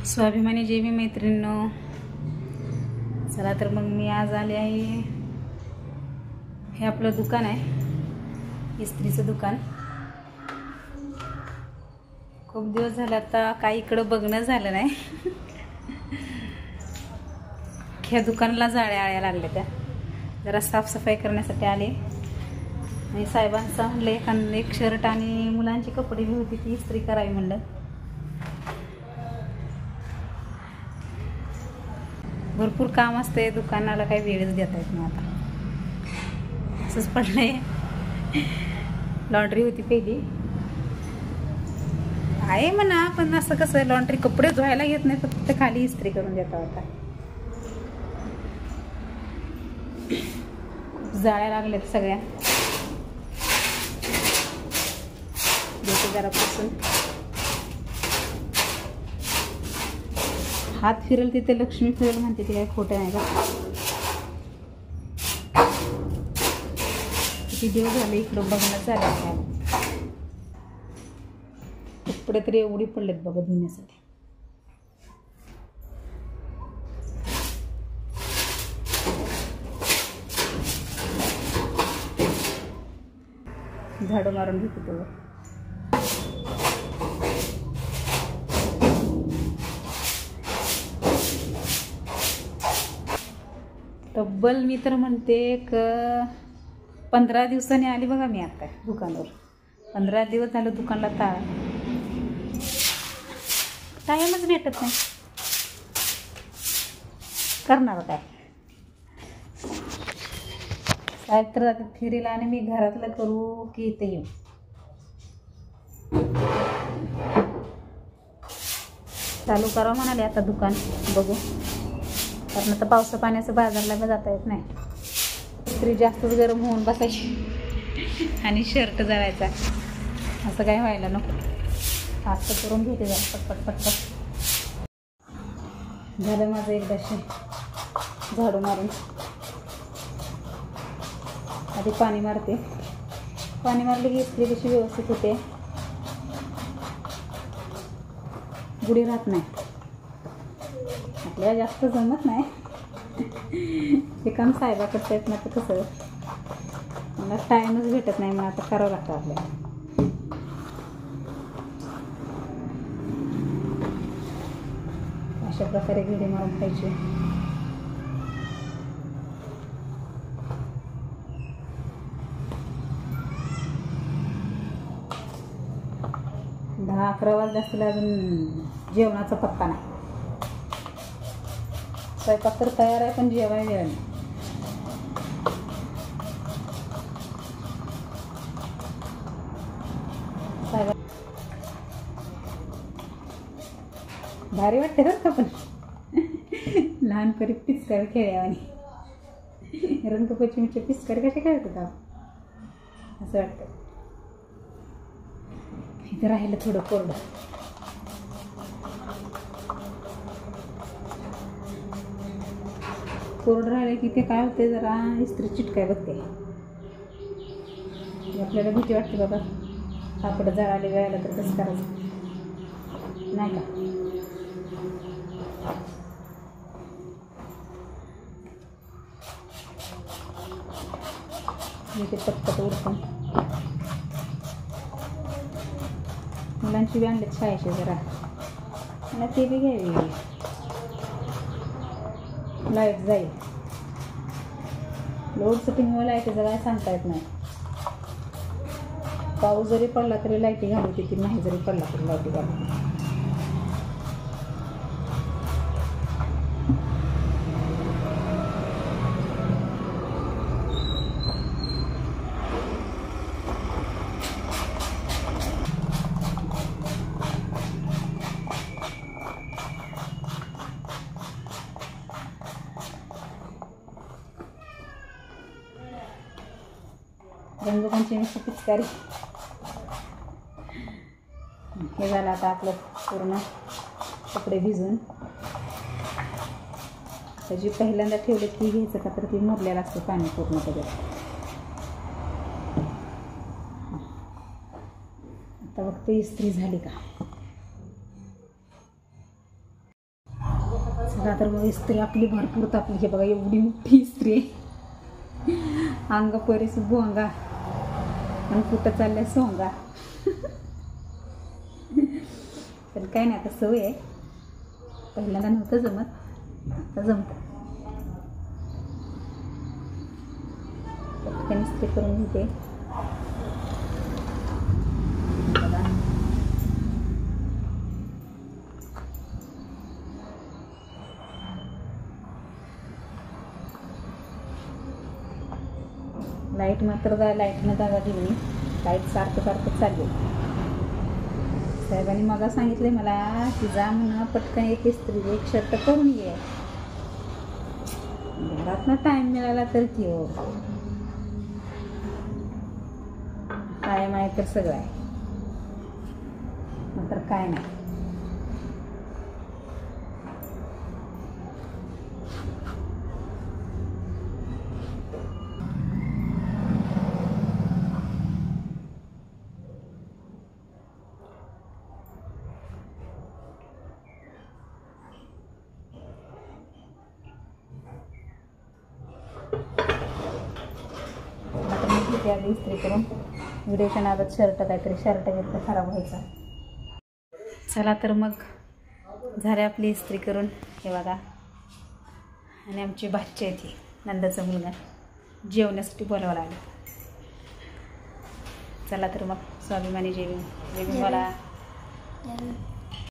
स्वाभिमानी जेवी मैत्रिणींनो, चला तर मग मी आज आले आहे. हे आपलं दुकान आहे, इस्त्रीचं दुकान. खूप दिवस झाले आता काही इकडं बघणं झालं नाही. ह्या दुकानाला जाळ्या आळ्या लागल्या, त्या जरा साफसफाई करण्यासाठी आले. आणि साहेबांचं म्हणलं एक शर्ट आणि मुलांची कपडे बी होती ती इस्त्री करावी म्हणलं. भरपूर काम असते दुकानाला, काही वेळच देता येत नाही. आता असंच पडलंय. लॉन्ड्री होती पहिली आहे म्हणा, पण असं कसं लॉन्ड्री कपडे धुवायला घेत नाही, फक्त खाली इस्त्री करून देता होता. जाळ्या लागल्यात सगळ्या, देते जरा पुसून. हात फिरल तिथे लक्ष्मी फिरल म्हणते, ते काय खोटं नाही का. किती दिवस झाले इकडं बघणं झालं. कपडे तरी एवढी पडलेत बघा धुण्यासाठी. झाडू मारून घेते तो. तब्बल मी तर म्हणते एक 15 दिवसांनी आली बघा मी आता दुकानावर. 15 दिवस झालं दुकानला टाइमच भेटत नाही. करणार काय, साहेब तर जातात फिरीला आणि मी घरातलं करू की इथे येऊ. चालू करा म्हणाले आता दुकान, बघू. कारण आता पावसा पाण्याचं बाजारला बी जाता येत नाही. तरी जास्तच गरम होऊन बसायची आणि शर्ट जळायचा, असं काय व्हायला नको. फास्ट करून घेते जरा पटपट पटपट. झालं माझं एकदाशी झाडू मारून. आधी पाणी मारते. पाणी मारले की इस्त्री कशी व्यवस्थित होते, बुडी राहत नाही. आपल्याला जास्त जमत नाही हे काम, साहेबाकडचं येत नाही तर कसं मला टाईमच भेटत नाही. मग आता करावं लागतं आपल्याला. अशा प्रकारे घडी मारून खायची. दहा 11 वाजले असतील, अजून जेवणाचा पत्ता नाही. स्वयंपाक तर तयार आहे, पण जेवायला वेळ नाही. भारी वाटते बरं का, पण लहानपणी पिचकारी खेळावानी. रंगपंचमीचे पिचकारी कसे खेळत होता असं वाटतं. इथं राहिलं थोडं कोरडं. कोरडं राहिले की ते काय होते, जरा इस्त्री चिटकाय बघते. आपल्याला भीती वाटते बाबा, कापड जळाले वेळाला तर कसं करायचं नाही का. मी ते पटपट उडकून मुलांची बी आणलेत शाळेचे, जरा मला ते बी घ्यावी. लाईट जाईल, लोड सेटिंगमुळे लाईटीचं काय सांगता येत नाही. पाऊस जरी पडला तरी लाईटी घालवते, की नाही जरी पडला तरी लाईटी घालवते. रंगपंचमीची पिचकारी हे झालं. आता आपलं पूर्ण कपडे भिजून, त्याची पहिल्यांदा ठेवले ती घ्यायचं का, तर ती मुरलेलं असतं पाणी पूर्ण त्याच्यात. आता फक्त इस्त्री झाली का. चला तर मग इस्त्री आपली भरपूर तापली. हे बघा एवढी मोठी इस्त्री आहे. अंग परीस भोंगा आणि कुठं चाललंय सोंगा. पण काय नाही, आता सवय आहे. पहिल्यांदा नव्हतं जमत, आता जमतं. पटकन इस्त्री करून घेते. लाईट मात्र लाईटनं जागा दिली. लाईट सारखं चालली. साहेबांनी मला सांगितले मला की जा म्हणा पटकन एक इस्त्री एक शर्ट करून ये. घरातनं टाईम मिळाला तर की हो, टाईम आहे तर सगळं आहे, नंतर काय नाही. आधी इस्त्री करून व्हिडिओच्या नादात काहीतरी शर्ट घेतलं खराब व्हायचा. चला तर मग झाले आपली इस्त्री करून. हे बघा, आणि आमची भाची आहे ती नंदाचा मुलगा जेवण्यासाठी बोलावं लागलं. चला तर मग स्वाभिमानी जेवी मला